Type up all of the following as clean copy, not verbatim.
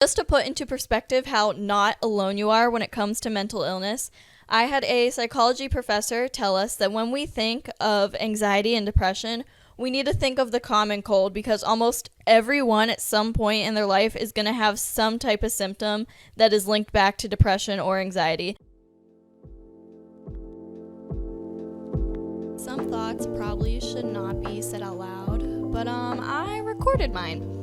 Just to put into perspective how not alone you are when it comes to mental illness, I had a psychology professor tell us that when we think of anxiety and depression, we need to think of the common cold because almost everyone at some point in their life is going to have some type of symptom that is linked back to depression or anxiety. Some thoughts probably should not be said out loud, but I recorded mine.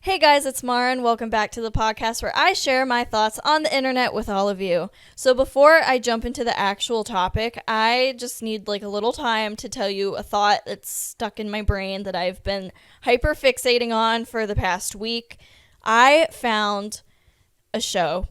Hey guys, it's Mara and welcome back to the podcast where I share my thoughts on the internet with all of you. So before I jump into the actual topic, I just need a little time to tell you a thought that's stuck in my brain that I've been hyper fixating on for the past week. I found a show.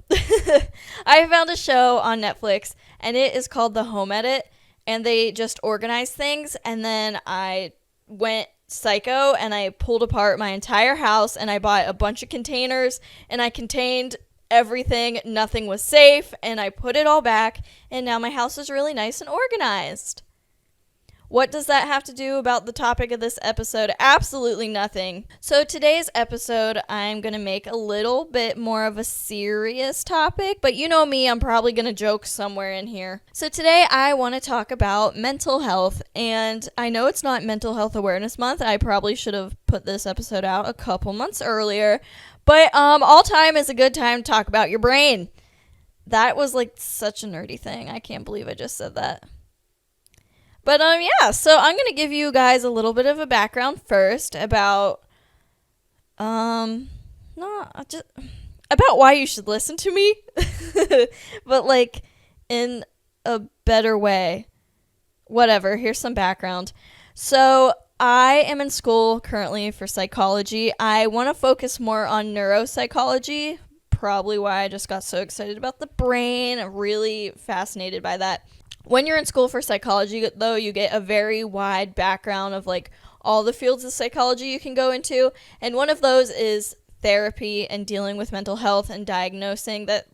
I found a show on Netflix and it is called The Home Edit, and they just organize things, and then I went psycho and I pulled apart my entire house and I bought a bunch of containers and I contained everything. Nothing was safe and I put it all back, and now my house is really nice and organized. What does that have to do about the topic of this episode? Absolutely nothing. So today's episode, I'm going to make a little bit more of a serious topic, but you know me, I'm probably going to joke somewhere in here. So today I want to talk about mental health, and I know it's not Mental Health Awareness Month. I probably should have put this episode out a couple months earlier, but all time is a good time to talk about your brain. That was such a nerdy thing. I can't believe I just said that. But yeah, so I'm going to give you guys a little bit of a background first about about why you should listen to me. But in a better way. Whatever, here's some background. So I am in school currently for psychology. I want to focus more on neuropsychology, probably why I just got so excited about the brain. I'm really fascinated by that. When you're in school for psychology, though, you get a very wide background of all the fields of psychology you can go into, and one of those is therapy and dealing with mental health and diagnosing that.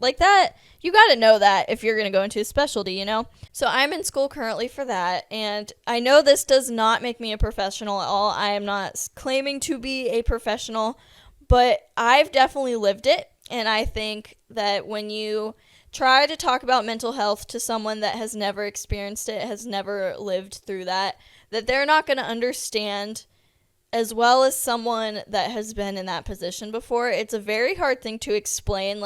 You got to know that if you're going to go into a specialty, you know? So I'm in school currently for that, and I know this does not make me a professional at all. I am not claiming to be a professional, but I've definitely lived it, and I think that when you try to talk about mental health to someone that has never experienced it, has never lived through that they're not going to understand as well as someone that has been in that position before. It's a very hard thing to explain.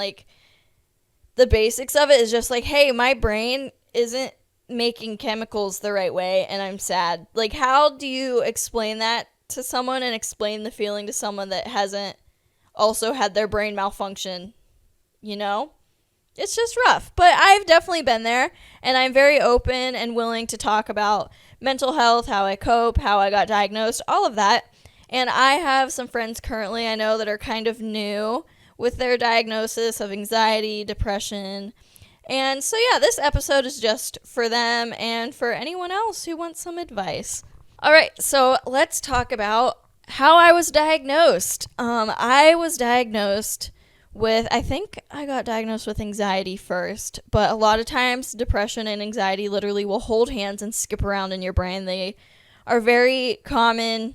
The basics of it is just hey, my brain isn't making chemicals the right way and I'm sad. How do you explain that to someone and explain the feeling to someone that hasn't also had their brain malfunction, you know? It's just rough, but I've definitely been there, and I'm very open and willing to talk about mental health, how I cope, how I got diagnosed, all of that. And I have some friends currently I know that are kind of new with their diagnosis of anxiety, depression. And so yeah, this episode is just for them and for anyone else who wants some advice. All right, so let's talk about how I was diagnosed. I was diagnosed I think I got diagnosed with anxiety first, but a lot of times depression and anxiety literally will hold hands and skip around in your brain. They are very common,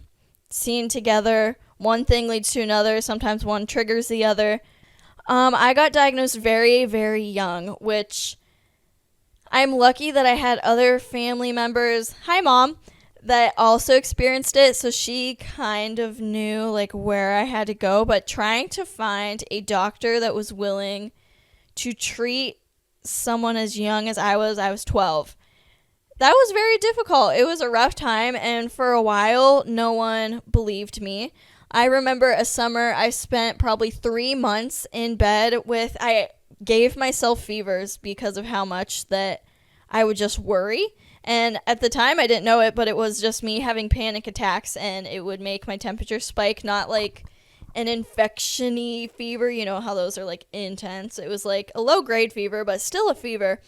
seen together. One thing leads to another. Sometimes one triggers the other. I got diagnosed very, very young, which I'm lucky that I had other family members. Hi, Mom. That also experienced it, so she kind of knew where I had to go, but trying to find a doctor that was willing to treat someone as young as I was 12. That was very difficult. It was a rough time, and for a while no one believed me. I remember a summer I spent probably 3 months in bed I gave myself fevers because of how much that I would just worry. And at the time, I didn't know it, but it was just me having panic attacks, and it would make my temperature spike, not an infection-y fever. You know how those are, intense. It was a low-grade fever, but still a fever.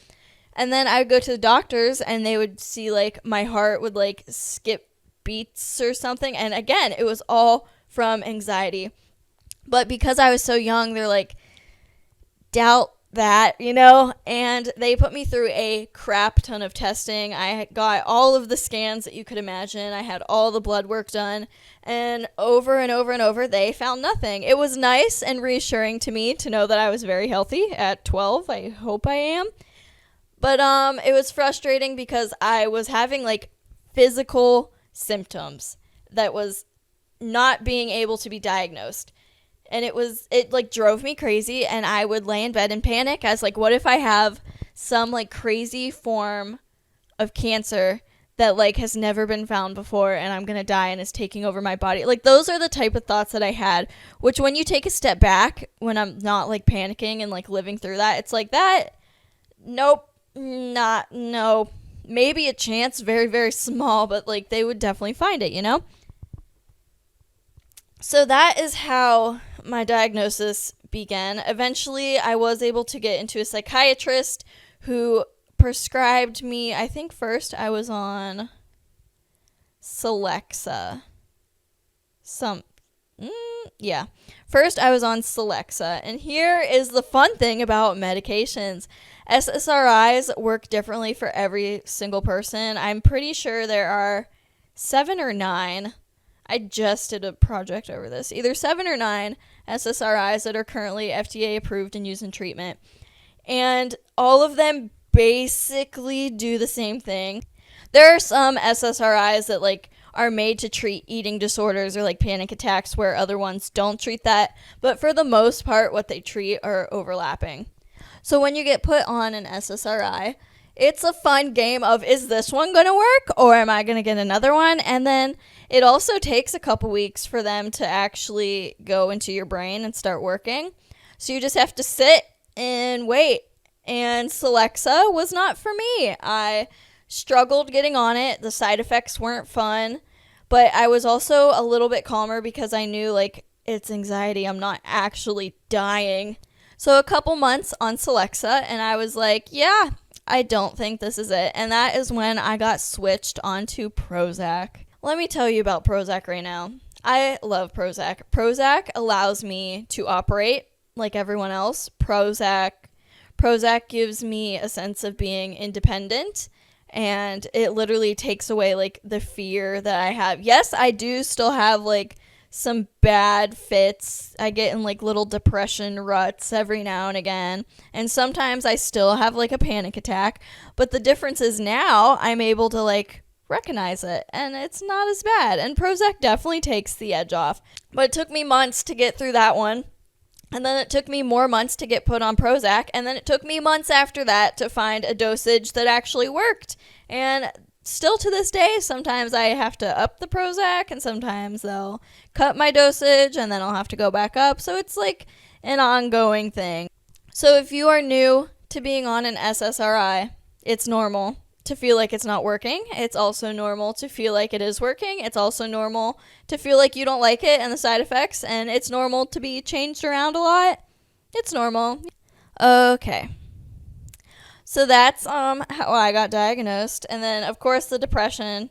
And then I would go to the doctors, and they would see, my heart would, skip beats or something. And again, it was all from anxiety. But because I was so young, they're doubt that, and they put me through a crap ton of testing. I got all of the scans that you could imagine. I had all the blood work done, and over and over and over, they found nothing. It was nice and reassuring to me to know that I was very healthy at 12. I hope I am. But it was frustrating because I was having like physical symptoms that was not being able to be diagnosed. And it like drove me crazy, and I would lay in bed and panic. I was like, what if I have some like crazy form of cancer that like has never been found before, and I'm going to die and is taking over my body? Like, those are the type of thoughts that I had, which when you take a step back, when I'm not like panicking and like living through that, it's like that. Nope. No. Maybe a chance, very, very small, but like they would definitely find it. So that is how my diagnosis began. Eventually, I was able to get into a psychiatrist who prescribed me, I think first I was on Celexa. First I was on Celexa. And here is the fun thing about medications. SSRIs work differently for every single person. I'm pretty sure there are 7 or 9. I just did a project over this. Either 7 or 9 SSRIs that are currently FDA approved and used in treatment. And all of them basically do the same thing. There are some SSRIs that like are made to treat eating disorders or like panic attacks, where other ones don't treat that. But for the most part, what they treat are overlapping. So when you get put on an SSRI, it's a fun game of, is this one going to work or am I going to get another one? And then it also takes a couple weeks for them to actually go into your brain and start working. So you just have to sit and wait. And Celexa was not for me. I struggled getting on it. The side effects weren't fun. But I was also a little bit calmer because I knew like it's anxiety. I'm not actually dying. So a couple months on Celexa, and I was like, yeah, I don't think this is it. And that is when I got switched onto Prozac. Let me tell you about Prozac right now. I love Prozac. Prozac allows me to operate like everyone else. Prozac gives me a sense of being independent, and it literally takes away like the fear that I have. Yes, I do still have like some bad fits. I get in like little depression ruts every now and again, and sometimes I still have like a panic attack, but the difference is now I'm able to like recognize it and it's not as bad, and Prozac definitely takes the edge off. But it took me months to get through that one, and then it took me more months to get put on Prozac, and then it took me months after that to find a dosage that actually worked. And still to this day, sometimes I have to up the Prozac, and sometimes they'll cut my dosage, and then I'll have to go back up. So it's like an ongoing thing. So if you are new to being on an SSRI, it's normal to feel like it's not working. It's also normal to feel like it is working. It's also normal to feel like you don't like it and the side effects, and it's normal to be changed around a lot. It's normal. Okay. So that's how I got diagnosed, and then of course the depression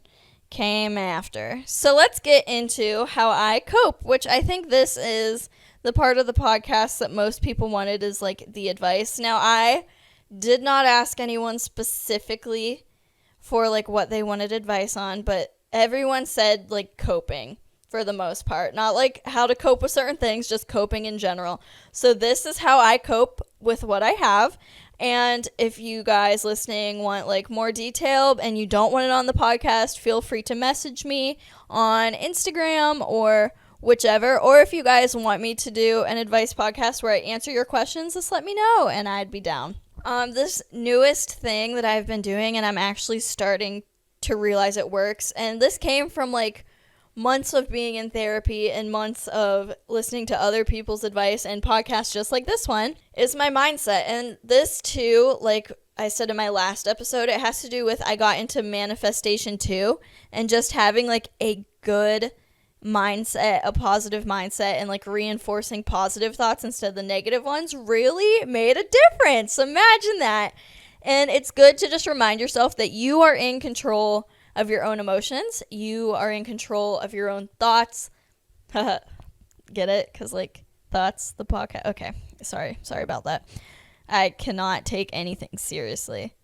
came after. So let's get into how I cope, which I think this is the part of the podcast that most people wanted, is like the advice. Now, I did not ask anyone specifically for like what they wanted advice on, but everyone said like coping for the most part, not like how to cope with certain things, just coping in general. So this is how I cope with what I have. And if you guys listening want like more detail and you don't want it on the podcast, feel free to message me on Instagram or whichever. Or if you guys want me to do an advice podcast where I answer your questions, just let me know and I'd be down. This newest thing that I've been doing, and I'm actually starting to realize it works, and this came from like months of being in therapy and months of listening to other people's advice and podcasts just like this one, is my mindset. And this too, like I said in my last episode, it has to do with, I got into manifestation too, and just having like a good mindset, a positive mindset, and like reinforcing positive thoughts instead of the negative ones really made a difference. Imagine that. And it's good to just remind yourself that you are in control of your own emotions. You are in control of your own thoughts. Get it? Because like thoughts, the podcast. Okay. Sorry about that. I cannot take anything seriously.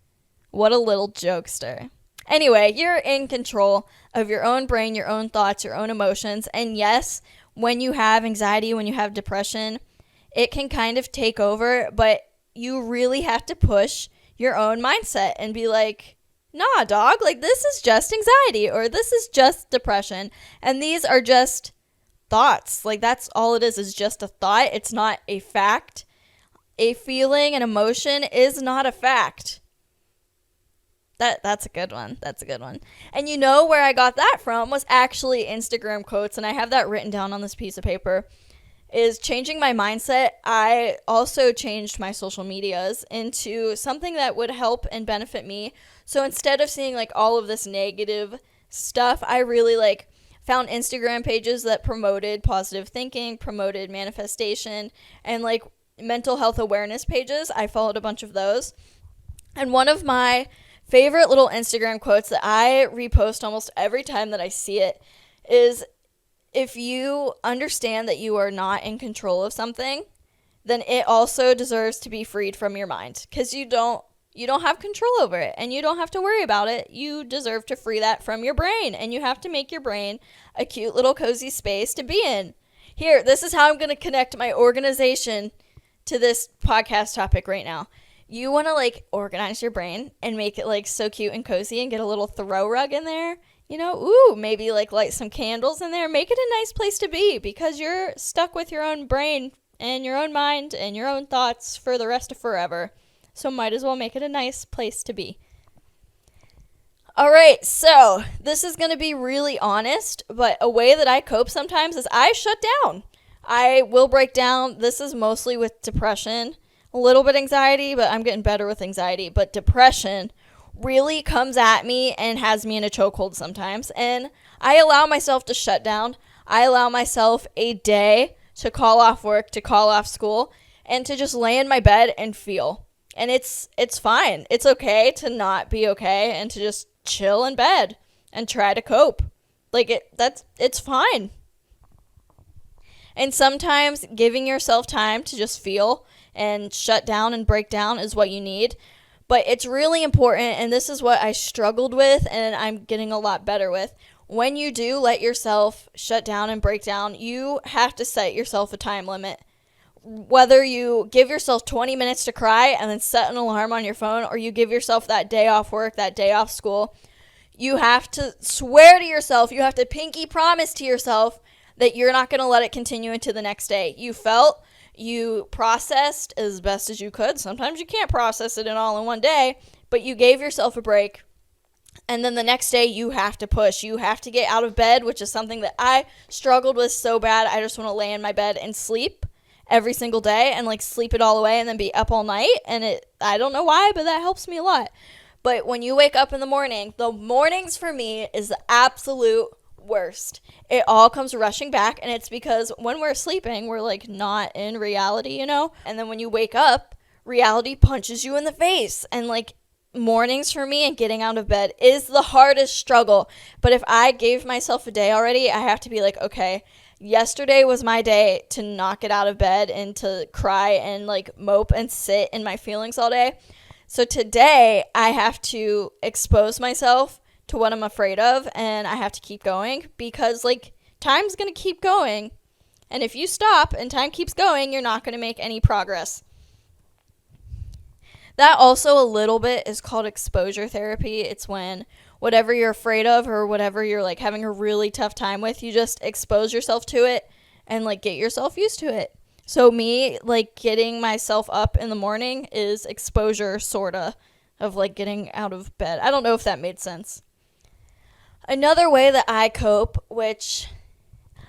What a little jokester. Anyway, you're in control of your own brain, your own thoughts, your own emotions. And yes, when you have anxiety, when you have depression, it can kind of take over, but you really have to push your own mindset and be like, nah, dog, like this is just anxiety or this is just depression. And these are just thoughts. Like that's all it is just a thought. It's not a fact. A feeling, an emotion is not a fact. That's a good one. That's a good one. And you know where I got that from was actually Instagram quotes, and I have that written down on this piece of paper. Is changing my mindset. I also changed my social medias into something that would help and benefit me. So instead of seeing like all of this negative stuff, I really like found Instagram pages that promoted positive thinking, promoted manifestation, and like mental health awareness pages. I followed a bunch of those. And one of my favorite little Instagram quotes that I repost almost every time that I see it is, if you understand that you are not in control of something, then it also deserves to be freed from your mind, because you don't have control over it and you don't have to worry about it. You deserve to free that from your brain, and you have to make your brain a cute little cozy space to be in. Here, this is how I'm going to connect my organization to this podcast topic right now. You want to like organize your brain and make it like so cute and cozy and get a little throw rug in there. You know, maybe like light some candles in there. Make it a nice place to be, because you're stuck with your own brain and your own mind and your own thoughts for the rest of forever. So might as well make it a nice place to be. All right, so this is going to be really honest, but a way that I cope sometimes is I shut down. I will break down. This is mostly with depression, a little bit anxiety, but I'm getting better with anxiety. But depression really comes at me and has me in a chokehold sometimes. And I allow myself to shut down. I allow myself a day to call off work, to call off school, and to just lay in my bed and feel. And it's fine. It's okay to not be okay and to just chill in bed and try to cope. It's fine. And sometimes giving yourself time to just feel and shut down and break down is what you need. But it's really important, and this is what I struggled with and I'm getting a lot better with. When you do let yourself shut down and break down, you have to set yourself a time limit. Whether you give yourself 20 minutes to cry and then set an alarm on your phone, or you give yourself that day off work, that day off school, you have to swear to yourself, you have to pinky promise to yourself that you're not going to let it continue into the next day. You felt, you processed as best as you could. Sometimes you can't process it all in one day, but you gave yourself a break. And then the next day you have to push. You have to get out of bed, which is something that I struggled with so bad. I just want to lay in my bed and sleep every single day and like sleep it all away and then be up all night. And I don't know why, but that helps me a lot. But when you wake up in the mornings for me is the absolute worst. It all comes rushing back, and it's because when we're sleeping, we're like not in reality, you know? And then when you wake up, reality punches you in the face. And like mornings for me and getting out of bed is the hardest struggle. But if I gave myself a day already, I have to be like, okay, yesterday was my day to not get out of bed and to cry and like mope and sit in my feelings all day. So today I have to expose myself to what I'm afraid of, and I have to keep going, because like time's going to keep going. And if you stop and time keeps going, you're not going to make any progress. That also a little bit is called exposure therapy. It's when whatever you're afraid of or whatever you're like having a really tough time with, you just expose yourself to it and like get yourself used to it. So me, like getting myself up in the morning is exposure, sorta, of like getting out of bed. I don't know if that made sense. Another way that I cope, which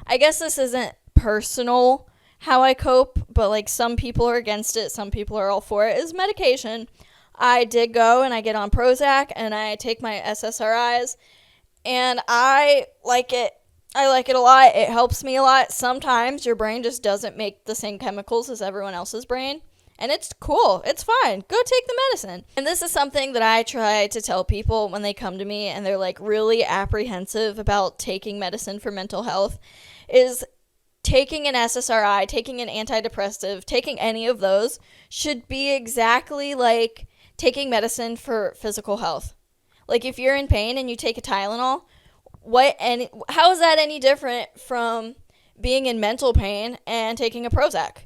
I guess this isn't personal how I cope, but like some people are against it, some people are all for it, is medication. I did go and I get on Prozac and I take my SSRIs, and I like it. I like it a lot. It helps me a lot. Sometimes your brain just doesn't make the same chemicals as everyone else's brain. And it's cool. It's fine. Go take the medicine. And this is something that I try to tell people when they come to me and they're like really apprehensive about taking medicine for mental health, is taking an SSRI, taking an antidepressive, taking any of those should be exactly like taking medicine for physical health. Like if you're in pain and you take a Tylenol, how is that any different from being in mental pain and taking a Prozac?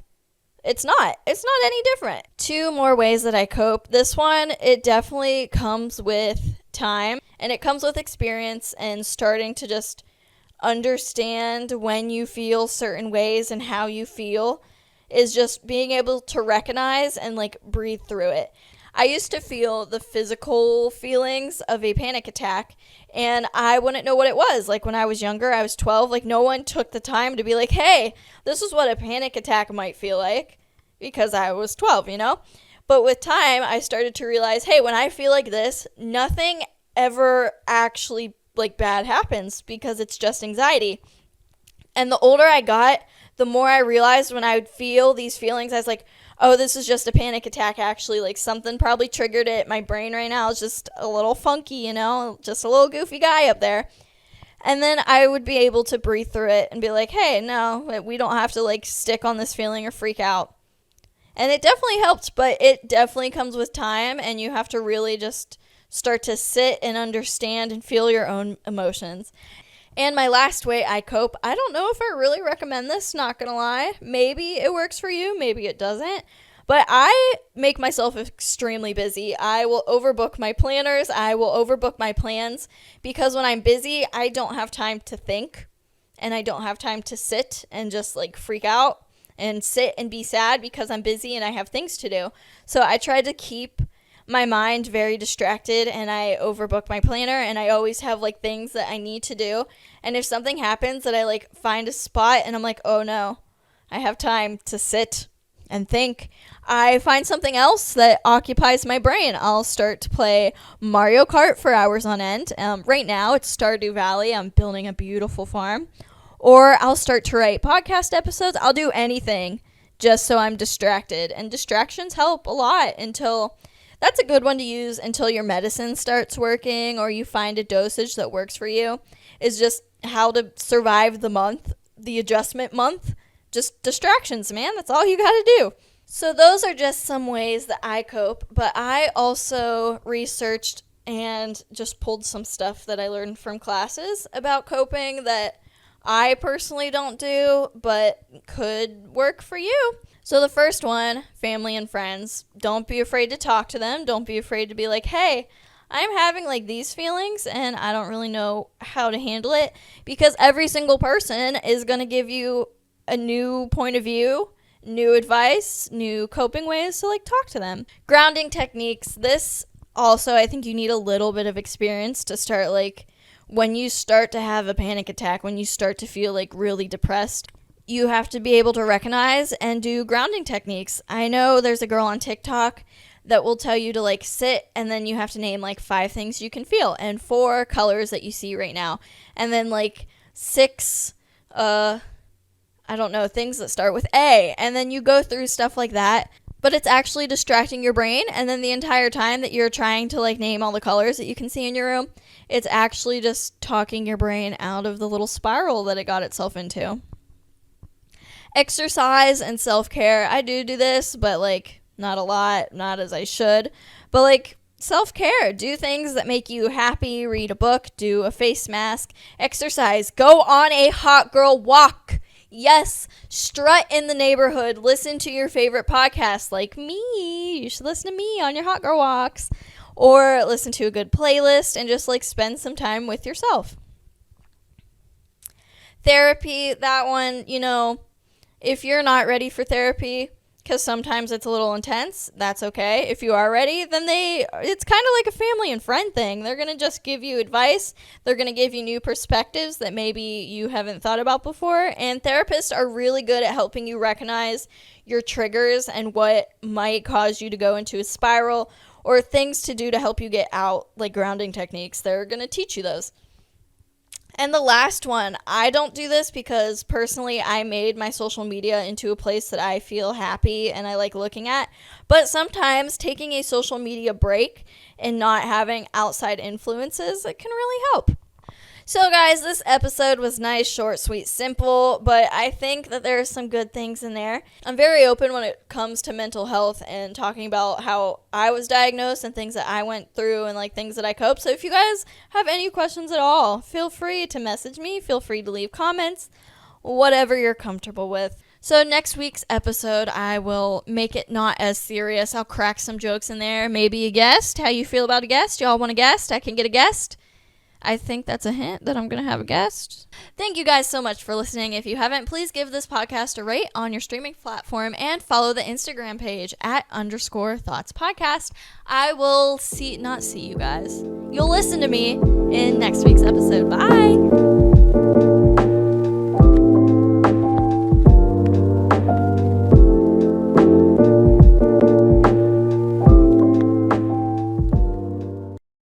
It's not. It's not any different. 2 more ways that I cope. This one, it definitely comes with time and it comes with experience and starting to just understand when you feel certain ways and how you feel is just being able to recognize and like breathe through it. I used to feel the physical feelings of a panic attack and I wouldn't know what it was. Like when I was younger, I was 12, like no one took the time to be like, hey, this is what a panic attack might feel like because I was 12, you know? But with time, I started to realize, hey, when I feel like this, nothing ever actually like bad happens because it's just anxiety. And the older I got, the more I realized when I would feel these feelings, I was like, oh, this is just a panic attack actually. Like something probably triggered it. My brain right now is just a little funky, you know, just a little goofy guy up there. And then I would be able to breathe through it and be like, hey, no, we don't have to like stick on this feeling or freak out. And it definitely helped, but it definitely comes with time and you have to really just start to sit and understand and feel your own emotions. And my last way I cope, I don't know if I really recommend this, not gonna lie. Maybe it works for you, maybe it doesn't. But I make myself extremely busy. I will overbook my planners, I will overbook my plans, because when I'm busy, I don't have time to think, and I don't have time to sit and just like freak out and sit and be sad because I'm busy and I have things to do. So I try to keep my mind very distracted and I overbook my planner and I always have like things that I need to do. And if something happens that I like find a spot and I'm like, oh no, I have time to sit and think, I find something else that occupies my brain. I'll start to play Mario Kart for hours on end. Right now it's Stardew Valley. I'm building a beautiful farm. Or I'll start to write podcast episodes. I'll do anything just so I'm distracted. And distractions help a lot until... That's a good one to use until your medicine starts working or you find a dosage that works for you. Is just how to survive the month, the adjustment month. Just distractions, man. That's all you got to do. So those are just some ways that I cope. But I also researched and just pulled some stuff that I learned from classes about coping that I personally don't do, but could work for you. So the first one, family and friends. Don't be afraid to talk to them. Don't be afraid to be like, hey, I'm having like these feelings and I don't really know how to handle it, because every single person is going to give you a new point of view, new advice, new coping ways to like talk to them. Grounding techniques. This also, I think you need a little bit of experience to start like when you start to have a panic attack, when you start to feel like really depressed. You have to be able to recognize and do grounding techniques. I know there's a girl on TikTok that will tell you to like sit and then you have to name like 5 things you can feel and 4 colors that you see right now. And then like 6, I don't know, things that start with A. And then you go through stuff like that. But it's actually distracting your brain. And then the entire time that you're trying to like name all the colors that you can see in your room, it's actually just talking your brain out of the little spiral that it got itself into. Exercise and self-care. I do this, but like not a lot, not as I should. But like self-care, do things that make you happy, read a book, do a face mask, exercise, go on a hot girl walk. Yes, strut in the neighborhood, listen to your favorite podcasts like me. You should listen to me on your hot girl walks, or listen to a good playlist and just like spend some time with yourself. Therapy, that one, you know, if you're not ready for therapy, because sometimes it's a little intense, that's okay. If you are ready, then it's kind of like a family and friend thing. They're going to just give you advice. They're going to give you new perspectives that maybe you haven't thought about before. And therapists are really good at helping you recognize your triggers and what might cause you to go into a spiral, or things to do to help you get out, like grounding techniques. They're going to teach you those. And the last one, I don't do this because personally I made my social media into a place that I feel happy and I like looking at. But sometimes taking a social media break and not having outside influences, it can really help. So, guys, this episode was nice, short, sweet, simple, but I think that there are some good things in there. I'm very open when it comes to mental health and talking about how I was diagnosed and things that I went through and like things that I coped. So, if you guys have any questions at all, feel free to message me, feel free to leave comments, whatever you're comfortable with. So next week's episode, I will make it not as serious. I'll crack some jokes in there, maybe a guest. How you feel about a guest? Y'all want a guest? I can get a guest. I think that's a hint that I'm going to have a guest. Thank you guys so much for listening. If you haven't, please give this podcast a rate on your streaming platform and follow the Instagram page @_thoughts_podcast. I will not see you guys. You'll listen to me in next week's episode. Bye.